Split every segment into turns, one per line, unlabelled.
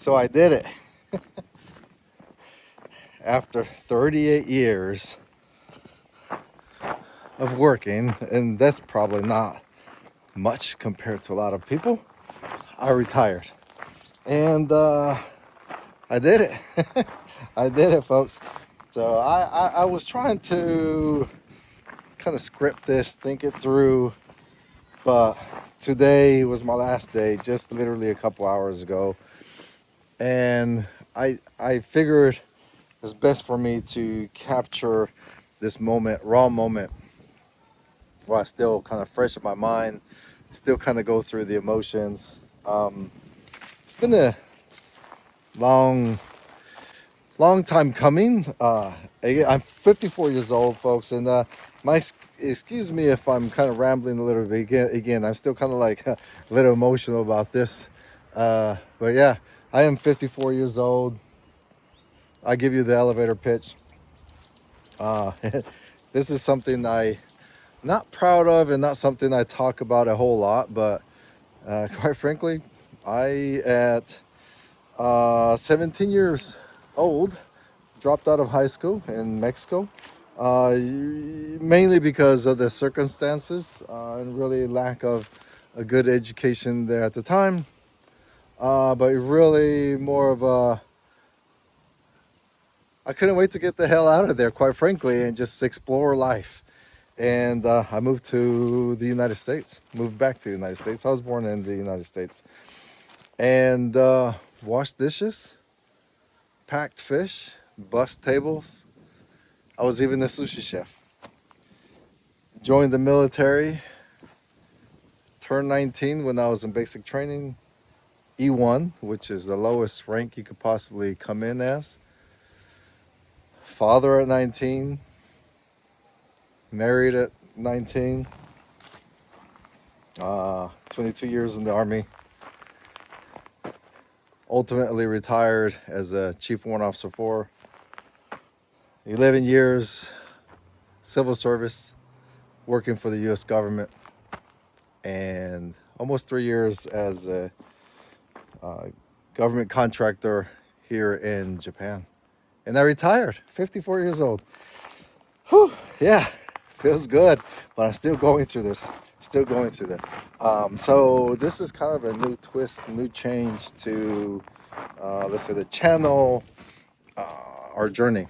So I did it after 38 years of working, and that's probably not much compared to a lot of people. I retired, and I did it. I did it, folks. So I was trying to kind of script this, think it through, but today was my last day, just literally a couple hours ago, and I figured it's best for me to capture this moment, raw moment, while still kind of fresh in my mind, still kind of go through the emotions. It's been a long, long time coming. I'm 54 years old, folks, and excuse me if I'm kind of rambling a little bit. Again, I'm still kind of like a little emotional about this. But yeah, I am 54 years old. I give you the elevator pitch. This is something I not proud of and not something I talk about a whole lot, but quite frankly, I at 17 years old dropped out of high school in Mexico, mainly because of the circumstances and really lack of a good education there at the time, but really more of a I couldn't wait to get the hell out of there, quite frankly, and just explore life. And I moved to the United States, moved back to the United States. I was born in the United States. And washed dishes, packed fish, bus tables. I was even a sushi chef. Joined the military, turned 19 when I was in basic training, E1, which is the lowest rank you could possibly come in as. Father at 19, married at 19, 22 years in the Army. Ultimately retired as a Chief Warrant Officer for 11 years, civil service, working for the U.S. government, and almost 3 years as a government contractor here in Japan. And I retired, 54 years old. Whew, yeah, feels good, but I'm still going through this. Still going through that. So this is kind of a new twist, new change to, let's say, the channel, our journey.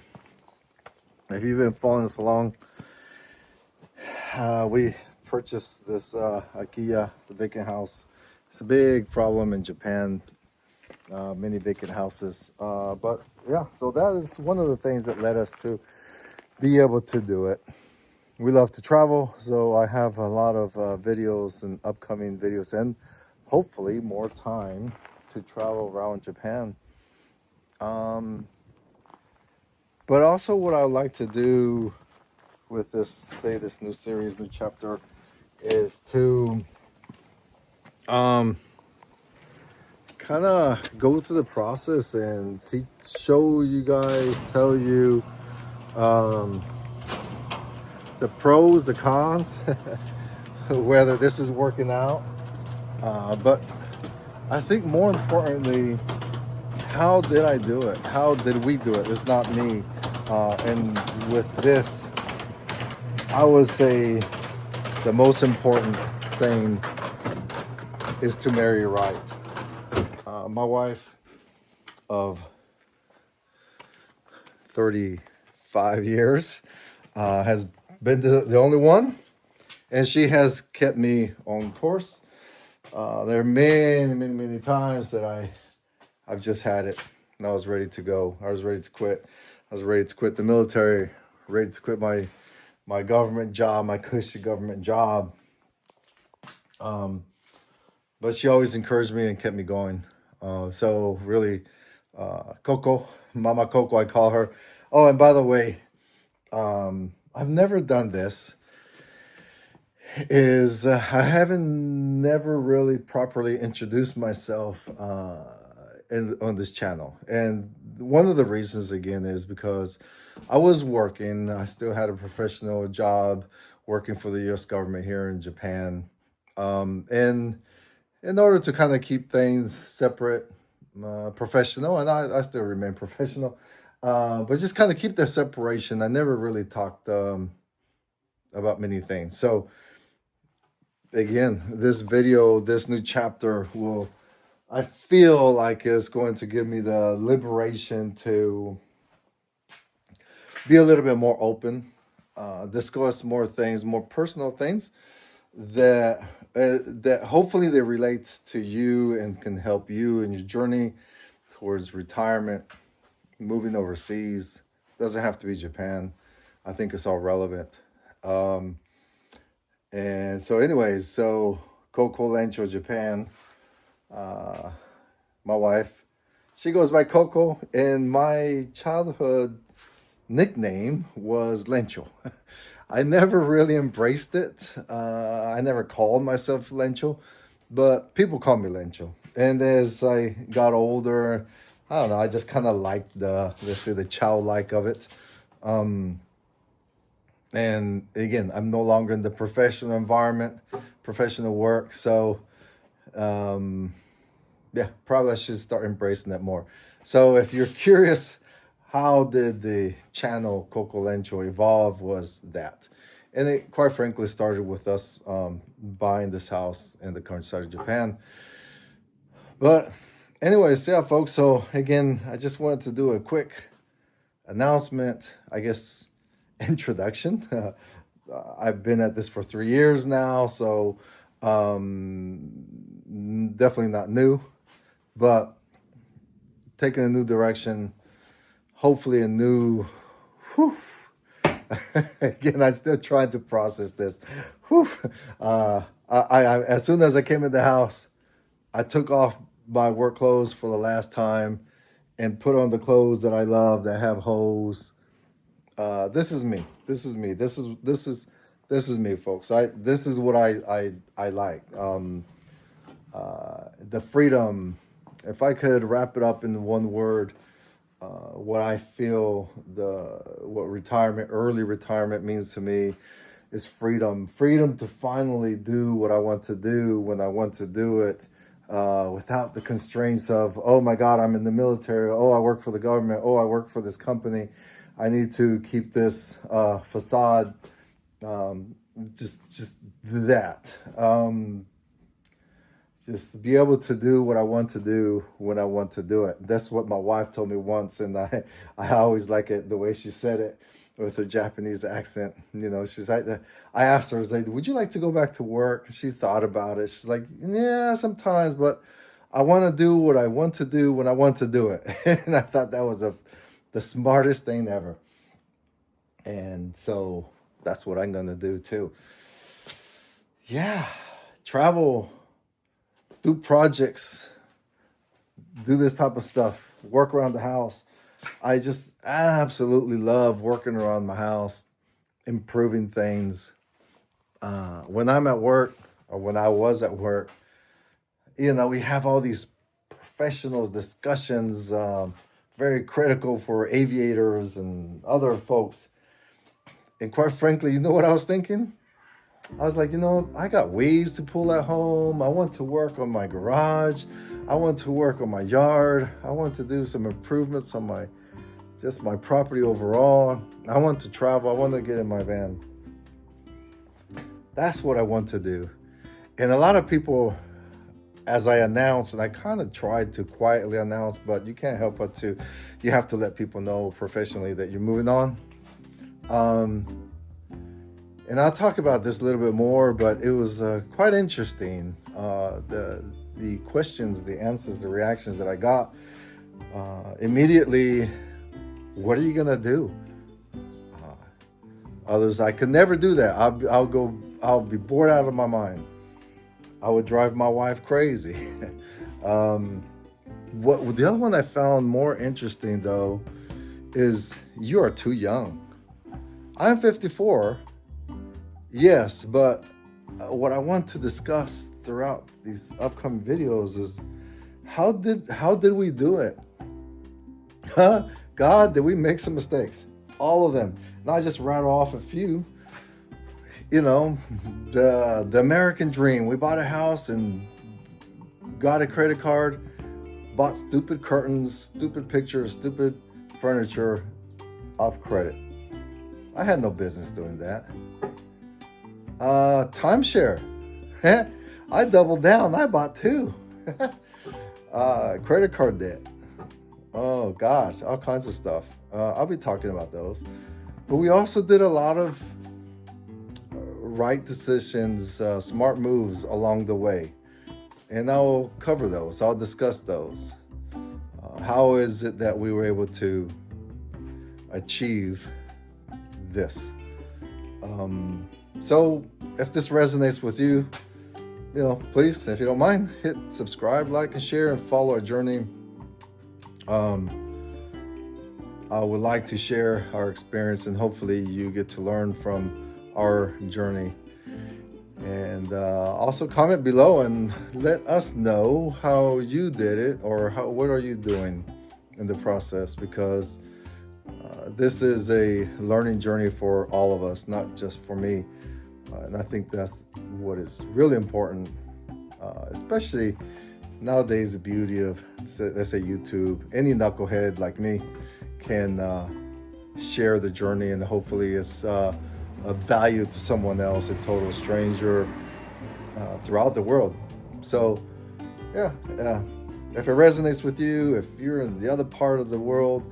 If you've been following us along, we purchased this akiya, the vacant house. It's a big problem in Japan, many vacant houses. But yeah, so that is one of the things that led us to be able to do it. We love to travel, so I have a lot of videos and upcoming videos, and hopefully more time to travel around Japan. But also what I would like to do with this, say, this new series, new chapter, is to kind of go through the process and show you guys, tell you the pros, the cons, whether this is working out. But I think more importantly, how did I do it? How did we do it? It's not me. And with this, I would say the most important thing is to marry right. My wife of 35 years has been the only one, and she has kept me on course. There are many times that I've just had it, and I was ready to go. I was ready to quit. I was ready to quit the military, ready to quit my government job, my cushy government job. But she always encouraged me and kept me going. So really, Coco, Mama Coco, I call her. Oh, and by the way, I've never done this. I haven't never really properly introduced myself on this channel, and one of the reasons again is because I was working. I still had a professional job working for the U.S. government here in Japan, and in order to kind of keep things separate, professional, and I still remain professional. But just kind of keep that separation. I never really talked about many things. So again, this video, this new chapter will, I feel like it's going to give me the liberation to be a little bit more open, discuss more things, more personal things that that hopefully they relate to you and can help you in your journey towards retirement, moving overseas. Doesn't have to be Japan. I think it's all relevant. Um, and so, anyways, so Coco, Lencho, Japan. Uh, my wife, she goes by Coco, and my childhood nickname was Lencho. I never really embraced it. I never called myself Lencho, but people call me Lencho. And as I got older, I don't know, I just kind of liked let's say, the childlike of it. Um, and again, I'm no longer in the professional environment, professional work. So, um, yeah, probably I should start embracing that more. So if you're curious, how did the channel Coco Lencho evolve, was that. And it quite frankly started with us buying this house in the countryside of Japan. But anyways, yeah, folks. So again, I just wanted to do a quick announcement, I guess, introduction. I've been at this for 3 years now, so definitely not new, but taking a new direction, hopefully a new, whew. Again, I'm still trying to process this. Whew. I as soon as I came in the house, I took off my work clothes for the last time and put on the clothes that I love that have holes. This is me. This is me. This is me, folks. This is what I like. The freedom. If I could wrap it up in one word, what I feel what retirement, early retirement means to me is freedom. Freedom to finally do what I want to do when I want to do it, without the constraints of, oh my God, I'm in the military. Oh, I work for the government. Oh, I work for this company. I need to keep this facade. Just that. Just be able to do what I want to do when I want to do it. That's what my wife told me once, and I always like it the way she said it with her Japanese accent. You know, she's like, I asked her, I was like, would you like to go back to work? She thought about it. She's like, yeah, sometimes, but I want to do what I want to do when I want to do it. And I thought that was the smartest thing ever. And so that's what I'm going to do too. Yeah, travel, do projects, do this type of stuff, work around the house. I just absolutely love working around my house, improving things. When I'm at work, or when I was at work, you know, we have all these professional discussions, very critical for aviators and other folks. And quite frankly, you know what I was thinking? I was like, you know, I got ways to pull at home. I want to work on my garage. I want to work on my yard. I want to do some improvements on my property overall. I want to travel. I want to get in my van. That's what I want to do. And a lot of people, as I announced, and I kind of tried to quietly announce, but you can't help but you have to let people know professionally that you're moving on. And I'll talk about this a little bit more, but it was quite interesting. The questions, the answers, the reactions that I got immediately. What are you gonna do? Others, I could never do that. I'll be bored out of my mind. I would drive my wife crazy. The other one I found more interesting though is you are too young. I'm 54. Yes, but what I want to discuss throughout these upcoming videos is how did we do it? Huh? God, did we make some mistakes? All of them. Not just rattle off a few. You know, the American dream. We bought a house and got a credit card, bought stupid curtains, stupid pictures, stupid furniture off credit. I had no business doing that. Timeshare. I doubled down. I bought two. Credit card debt. Oh gosh, all kinds of stuff. I'll be talking about those. But we also did a lot of right decisions, smart moves along the way. And I'll cover those. I'll discuss those. How is it that we were able to achieve this? So if this resonates with you, please, if you don't mind, hit subscribe, like, and share, and follow our journey. I would like to share our experience, and hopefully you get to learn from our journey. And also comment below and let us know how you did it, or what are you doing in the process, because this is a learning journey for all of us, not just for me. And I think that's what is really important, especially nowadays. The beauty of, let's say, YouTube, any knucklehead like me can share the journey, and hopefully it's of value to someone else, a total stranger, throughout the world. So yeah, if it resonates with you, if you're in the other part of the world,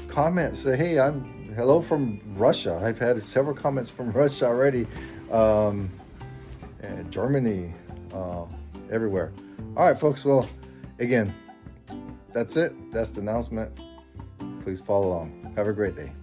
comment, say, hey, hello from Russia. I've had several comments from Russia already, and Germany, everywhere. All right, folks. Well, again, that's it. That's the announcement. Please follow along. Have a great day.